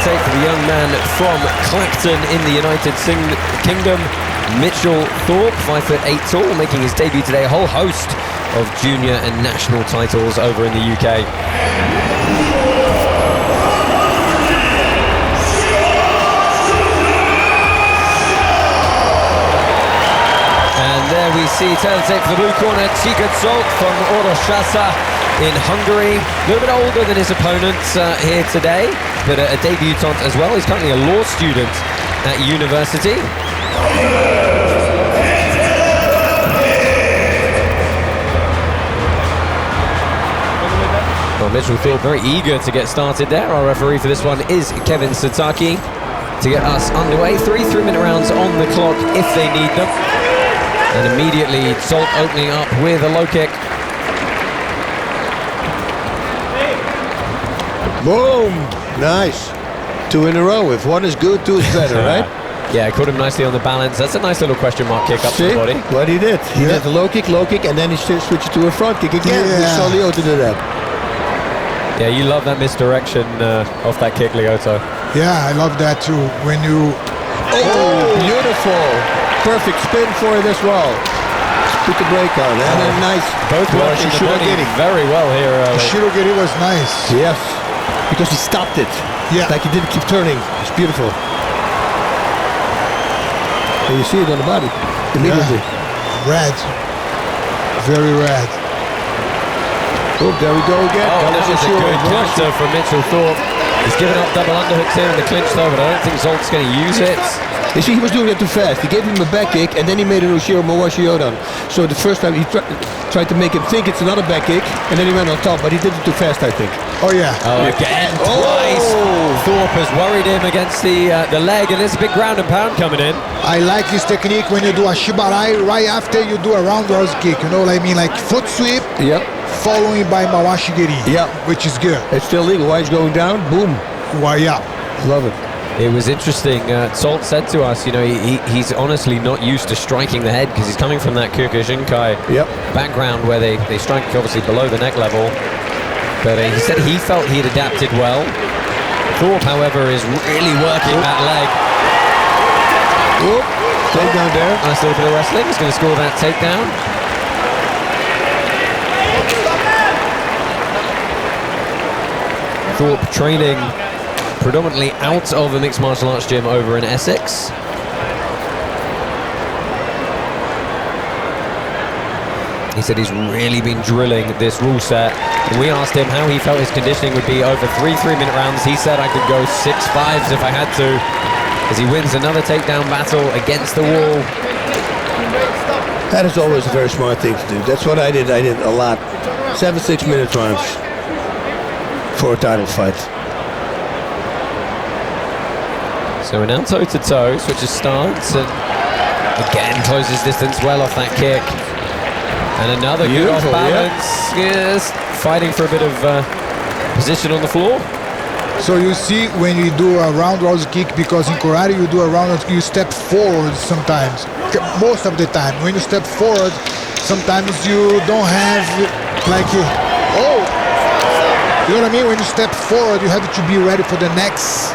tape for the young man from Clacton in the United Kingdom, Mitchell Thorpe, 5'8" tall, making his debut today. A whole host of junior and national titles over in the UK. And there we see tape for the blue corner, Zsolt from Orosháza in Hungary. A little bit older than his opponents here today, but a debutant as well. He's currently a law student at university. Well, Mitchell Thorpe very eager to get started there. Our referee for this one is Kevin Sataki to get us underway. 3 3-minute rounds on the clock if they need them. And immediately Zsolt opening up with a low kick. Boom! Nice. 2 in a row. If one is good, 2 is better, right? Yeah, caught him nicely on the balance. That's a nice little question mark kick up to the body. What he did? He did the low kick, and then he switched to a front kick again. We saw Lyoto do that. Yeah, you love that misdirection off that kick, Lyoto. Yeah, I love that too. When you... Oh, beautiful. Perfect spin for it as well. Put the break on. And a nice... Both working the body very well here. Shirogiri was nice. Yes. Because he stopped it. Yeah. Like he didn't keep turning. It's beautiful. And you see it on the body immediately. Yeah. Red. Very red. Oh, there we go again. Oh, that was a good counter from Mitchell Thorpe. He's given up double underhooks here in the clinch though, but I don't think Zsolt's going to use it. You see, he was doing it too fast. He gave him a back kick, and then he made an Ushiro Mawashi Yodan. So the first time he tried to make him think it's another back kick, and then he went on top, but he did it too fast, I think. Oh, yeah. Oh, again, twice. Thorpe has worried him against the leg, and there's a big ground and pound coming in. I like this technique when you do a shibarai right after you do a roundhouse kick. You know what I mean? Like foot sweep, following by Mawashi Giri, which is good. It's still legal. Why it's going down? Boom. Why, yeah. Love it. It was interesting. Zsolt said to us, you know, he's honestly not used to striking the head because he's coming from that Kyokushinkai background where they strike obviously below the neck level. But he said he felt he had adapted well. Thorpe, however, is really working that leg. Whoop. Takedown there. Nice little bit of wrestling. He's going to score that takedown. Thorpe training predominantly out of a mixed martial arts gym over in Essex. He said he's really been drilling this rule set. And we asked him how he felt his conditioning would be over 3 3-minute rounds. He said I could go 6 5s if I had to, as he wins another takedown battle against the wall. That is always a very smart thing to do. That's what I did. I did a lot. 7 6-minute rounds for a title fight. So we're now toe-to-toe, switches stance, and again closes distance well off that kick. And another good off balance, yes, fighting for a bit of position on the floor. So you see when you do a roundhouse kick, because in karate you do a roundhouse kick, you step forward sometimes, most of the time. When you step forward, sometimes you don't have like, you know what I mean? When you step forward, you have to be ready for the next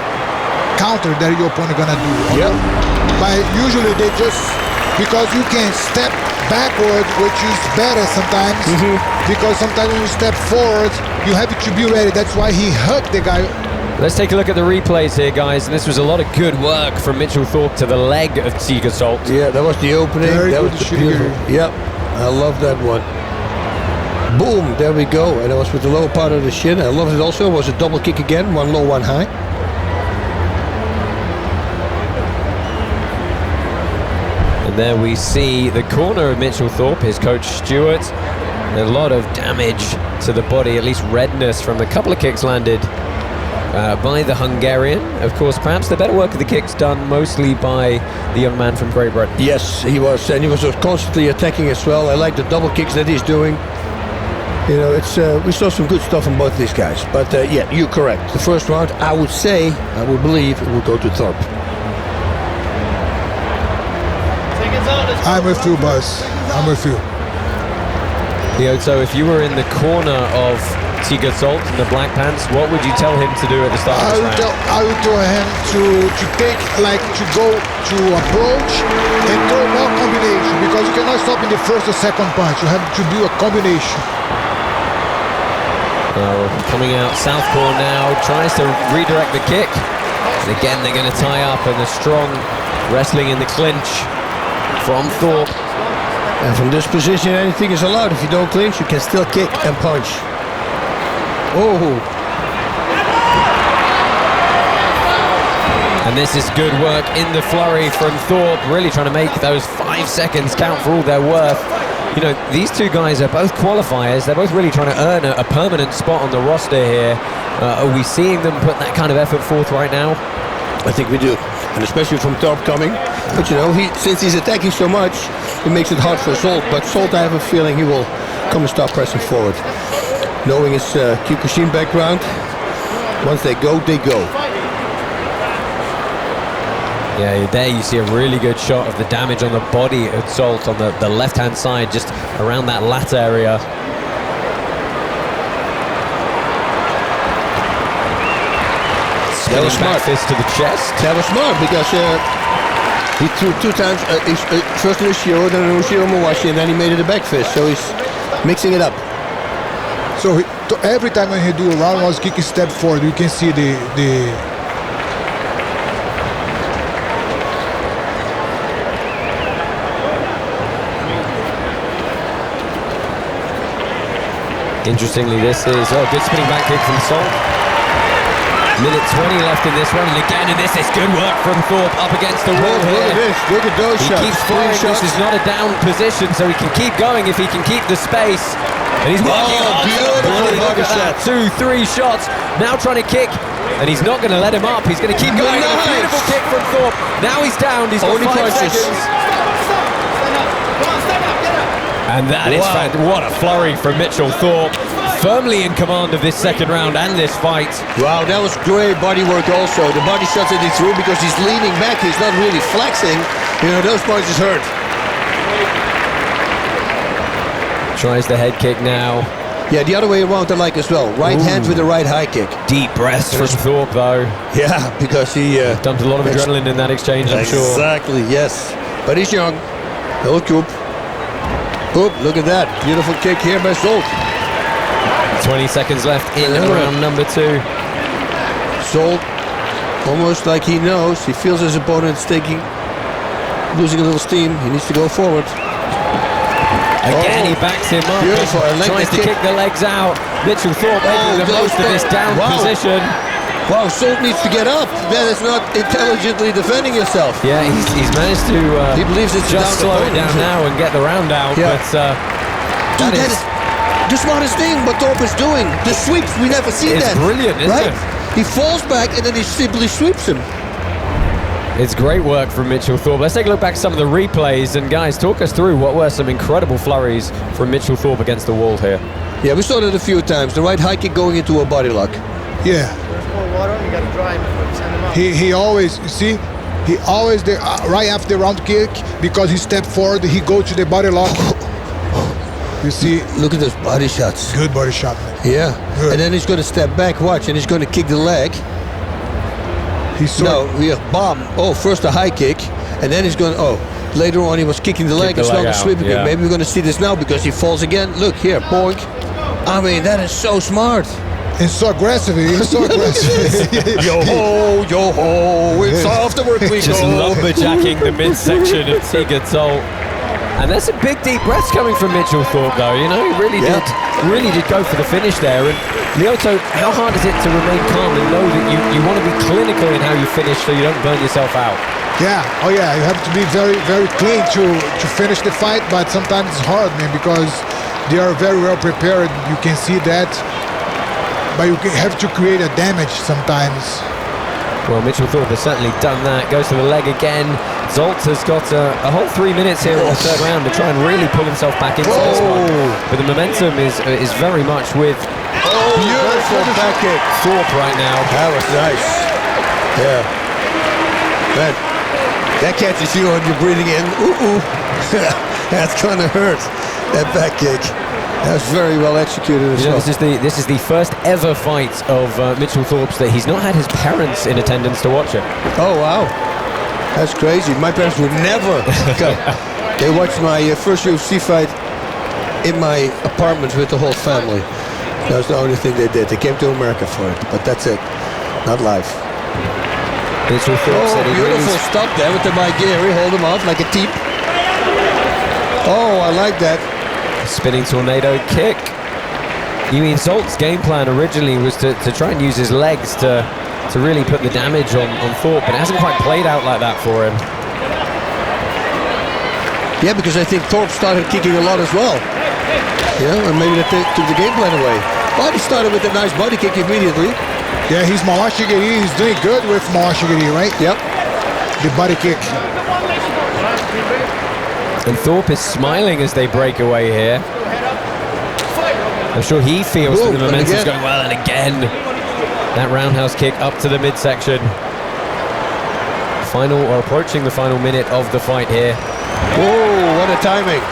counter that your opponent gonna do. Yep. But usually they just, because you can step backward, which is better sometimes, because sometimes when you step forward, you have to be ready. That's why he hugged the guy. Let's take a look at the replays here, guys. And this was a lot of good work from Mitchell Thorpe to the leg of Zsolt. Yeah, that was the opening. That was the beautiful. Yep, I love that one. Boom, there we go. And that was with the lower part of the shin. I loved it also. It was a double kick again, one low, one high. And there we see the corner of Mitchell Thorpe, his coach Stuart. A lot of damage to the body, at least redness from the couple of kicks landed by the Hungarian. Of course, perhaps the better work of the kicks done mostly by the young man from Great Britain. Yes, he was, and he was constantly attacking as well. I like the double kicks that he's doing. You know, it's we saw some good stuff from both these guys. But yeah, you're correct. The first round, I would believe, it would go to Thorpe. I'm with you, Buzz. I'm with you. So if you were in the corner of Zsiga Zsolt in the black pants, what would you tell him to do at the start of this round? I would tell him to take, like, to go to approach and throw more combination, because you cannot stop in the first or second punch. You have to do a combination. Coming out southpaw now, tries to redirect the kick. And again, they're going to tie up, and a strong wrestling in the clinch from Thorpe. And from this position, anything is allowed. If you don't clinch, you can still kick and punch. Oh. And this is good work in the flurry from Thorpe, really trying to make those 5 seconds count for all they're worth. You know, these two guys are both qualifiers. They're both really trying to earn a permanent spot on the roster here. Are we seeing them put that kind of effort forth right now? I think we do, and especially from Thorpe coming. But you know, since he's attacking so much, it makes it hard for Zsolt. But Zsolt, I have a feeling he will come and start pressing forward. Knowing his Kyokushin background, once they go, they go. Yeah, there you see a really good shot of the damage on the body of Zsolt on the left-hand side, just around that lat area. That was smart. Fist to the chest. That was smart, because he threw 2 times, first an Ushiro, then an Ushiro Mawashi, and then he made it a back fist. So he's mixing it up. So every time when he do a roundhouse kick, he step forward. You can see the Interestingly, this is good spinning back kick from Zsolt. Minute 20 left in this one, and again, and this is good work from Thorpe up against the wall here. Look at this, look at those shots. He keeps firing. This is not a down position, so he can keep going if he can keep the space. And he's working hard. Beautiful Look at that, 2-3 shots. Now trying to kick, and he's not going to let him up. He's going to keep going. Nice. Beautiful kick from Thorpe. Now he's down. He's got Only 5 punches. seconds. And that is what a flurry from Mitchell Thorpe. Firmly in command of this second round and this fight. Wow, that was great body work also. The body shots that he threw, because he's leaning back, he's not really flexing. You know, those punches hurt. Tries the head kick now. Yeah, the other way around I like as well. Right hand with the right high kick. Deep breaths from Thorpe though. Yeah, because he... dumped a lot of adrenaline in that exchange, I'm sure. Exactly, yes. But he's young. Old group. Oop, look at that. Beautiful kick here by Zsolt. 20 seconds left in round number 2. Zsolt, almost like he knows, he feels his opponent's losing a little steam. He needs to go forward. Again, he backs him up. Beautiful. Tries to kick the legs out. Mitchell Thorpe making the most of this down position. Wow, Zsolt needs to get up. That is not intelligently defending yourself. Yeah, he's managed to he believes it's just slow it down now and get the round out. Yeah. But that is the smartest thing what Thorpe is doing. The sweeps, we never see that. It's brilliant, isn't it? He falls back and then he simply sweeps him. It's great work from Mitchell Thorpe. Let's take a look back at some of the replays. And guys, talk us through what were some incredible flurries from Mitchell Thorpe against the wall here. Yeah, we saw that a few times. The right high kick going into a body lock. Yeah. You gotta dry him before you send him up. He always, you see, he always right after the round kick, because he stepped forward, he go to the body lock. You see, look at those body shots. Good body shot, man. Yeah. Good. And then he's going to step back, watch, and he's going to kick the leg. We have bomb. Oh, first a high kick, and then he's going. Later on he was kicking the leg as well as sweeping it. Maybe we're going to see this now because he falls again. Look here, boink. I mean, that is so smart. It's so aggressive. He's so aggressive. Yo ho, yo ho. It's after work we Just lumberjacking the midsection of Zsiga Zsolt. And there's some big deep breaths coming from Mitchell Thorpe though, you know, he really did go for the finish there. And Lyoto, how hard is it to remain calm and know that you want to be clinical in how you finish so you don't burn yourself out? Yeah, you have to be very, very clean to finish the fight, but sometimes it's hard, man, because they are very well prepared, you can see that, but you have to create a damage sometimes. Well, Mitchell Thorpe has certainly done that. Goes to the leg again. Zsolt has got a whole 3 minutes here in the third round to try and really pull himself back into this one. But the momentum is very much with beautiful back kick. Thorpe right now. That was nice. Yeah. Man, that catches you when you're breathing in. Ooh. That's gonna hurt. That back kick. That's very well executed as You know, well. this is the first ever fight of Mitchell Thorpe's that he's not had his parents in attendance to watch it. Oh, wow. That's crazy. My parents would never come. They watched my first UFC fight in my apartment with the whole family. That was the only thing they did. They came to America for it, but that's it. Not live. Mitchell Thorpe said he beautiful really... stop there with the Maigiri. Hold him off like a teep. Oh, I like that. Spinning tornado kick. You mean Zsolt's game plan originally was to try and use his legs to really put the damage on Thorpe, but it hasn't quite played out like that for him. Yeah, because I think Thorpe started kicking a lot as well. Yeah, and maybe that took the game plan away. Well, he started with a nice body kick immediately. Yeah, he's Mawashigiri. He's doing good with Mawashigiri, right? Yep. The body kick. And Thorpe is smiling as they break away here. I'm sure he feels that the momentum's going well, and again, that roundhouse kick up to the midsection. Final, or approaching the final minute of the fight here. Whoa, what a timing.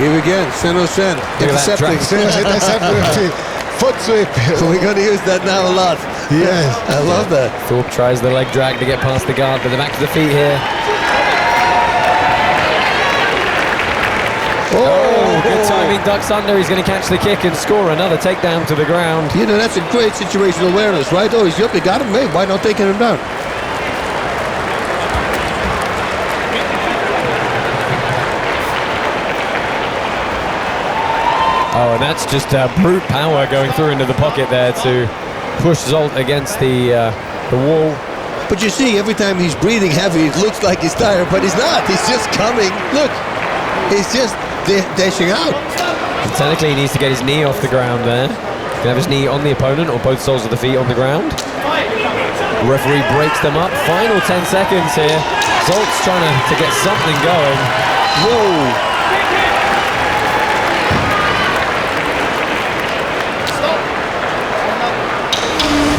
Here again, Sen. Intercepting. Foot sweep. We're going to use that now a lot. Yes. I love that. Thorpe tries the leg drag to get past the guard, but they're back to the feet here. Oh, good timing, ducks under. He's going to catch the kick and score another takedown to the ground. You know, that's a great situational awareness, right? Oh, he's up, he got him, hey, why not taking him down? Oh, and that's just brute power going through into the pocket there to push Zsolt against the wall. But you see, every time he's breathing heavy, it looks like he's tired, but he's not. He's just coming. Look, he's just dashing out. And technically, he needs to get his knee off the ground there. He can have his knee on the opponent or both soles of the feet on the ground. The referee breaks them up. Final 10 seconds here. Zsolt's trying to get something going. Whoa.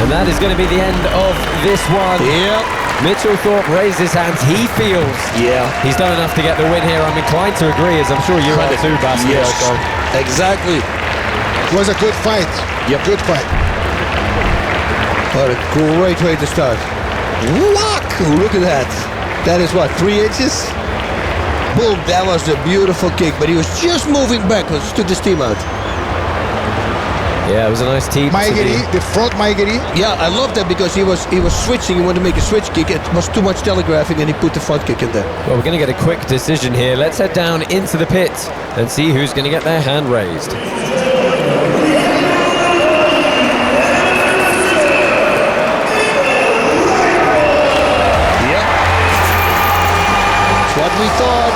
And that is going to be the end of this one. Yep. Mitchell Thorpe raised his hands. He feels he's done enough to get the win here. I'm inclined to agree, as I'm sure you are too, Basti. Yes, exactly. It was a good fight. Yep. Good fight. What a great way to start. Whack! Look at that. That is what, 3 inches? Boom, that was a beautiful kick, but he was just moving backwards, took the steam out. Yeah, it was a nice teep. Maigiri, the front Maigiri. Yeah, I love that because he was switching. He wanted to make a switch kick. It was too much telegraphing, and he put the front kick in there. Well, we're going to get a quick decision here. Let's head down into the pit and see who's going to get their hand raised. Yep. That's what we thought.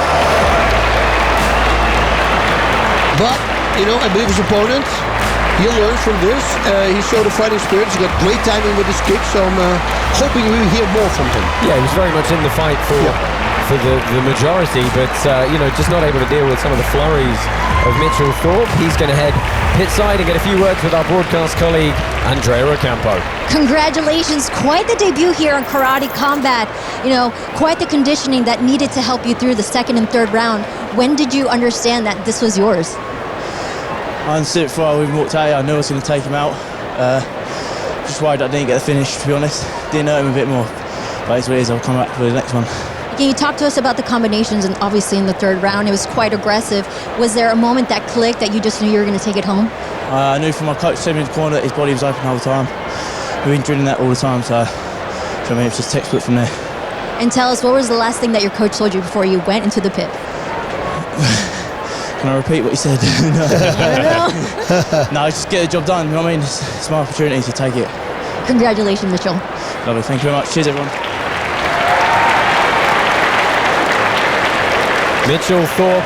But, you know, I believe his opponent, he'll learn from this. He showed a fighting spirit. He's got great timing with his kick, so I'm hoping we'll hear more from him. Yeah, he was very much in the fight for the majority, but you know, just not able to deal with some of the flurries of Mitchell Thorpe. He's going to head pit side and get a few words with our broadcast colleague, Andrea Ocampo. Congratulations, quite the debut here on Karate Combat. You know, quite the conditioning that needed to help you through the second and third round. When did you understand that this was yours? I understood it before I even walked out. I knew I was going to take him out. Just worried I didn't get the finish, to be honest. Didn't hurt him a bit more. But it's what it is, I'll come back for the next one. Can you talk to us about the combinations, and obviously in the third round it was quite aggressive. Was there a moment that clicked that you just knew you were going to take it home? I knew from my coach telling me in the corner that his body was open the whole time. We've been drilling that all the time, so for me it's just textbook from there. And tell us, what was the last thing that your coach told you before you went into the pit? Can I repeat what you said? No. I don't know. No, just get the job done. You know what I mean? It's my opportunity to take it. Congratulations, Mitchell. Lovely. Thank you very much. Cheers, everyone. Mitchell Thorpe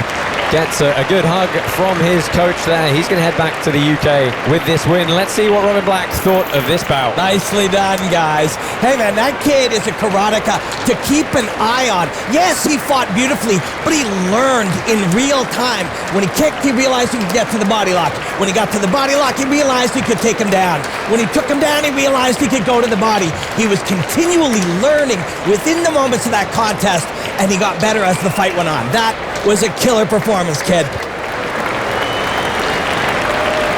gets a good hug from his coach there. He's going to head back to the UK with this win. Let's see what Robin Black thought of this bout. Nicely done, guys. Hey, man, that kid is a karateka to keep an eye on. Yes, he fought beautifully, but he learned in real time. When he kicked, he realized he could get to the body lock. When he got to the body lock, he realized he could take him down. When he took him down, he realized he could go to the body. He was continually learning within the moments of that contest, and he got better as the fight went on. That was a killer performance, kid.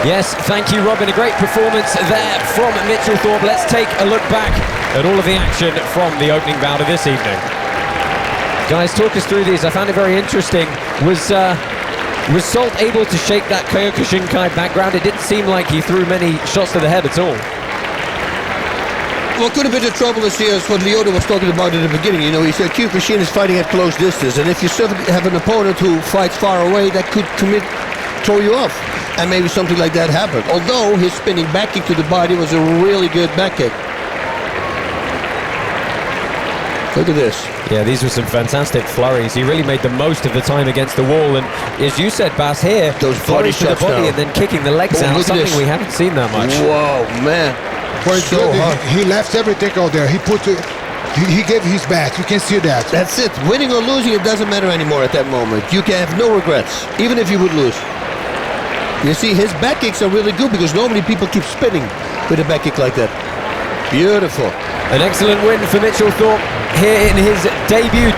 Yes, thank you, Robin. A great performance there from Mitchell Thorpe. Let's take a look back at all of the action from the opening bout of this evening. Guys, talk us through these. I found it very interesting. Was Zsolt able to shake that Kyokushinkai background? It didn't seem like he threw many shots to the head at all. What could have been the trouble is here is what Leota was talking about in the beginning. You know, he said Kyokushin is fighting at close distance, and if you have an opponent who fights far away, that could throw you off. And maybe something like that happened. Although his spinning back kick to the body was a really good back kick. Look at this. Yeah, these were some fantastic flurries. He really made the most of the time against the wall. And as you said, Bas, here, those flurries to the body and then kicking the legs out, something we haven't seen that much. Whoa, man. Well, it's So good. hard. He left everything out there. He gave his best. You can see that. That's it. Winning or losing, it doesn't matter anymore at that moment. You can have no regrets, even if you would lose. You see, his back kicks are really good because normally people keep spinning with a back kick like that. Beautiful. An excellent win for Mitchell Thorpe here in his debut.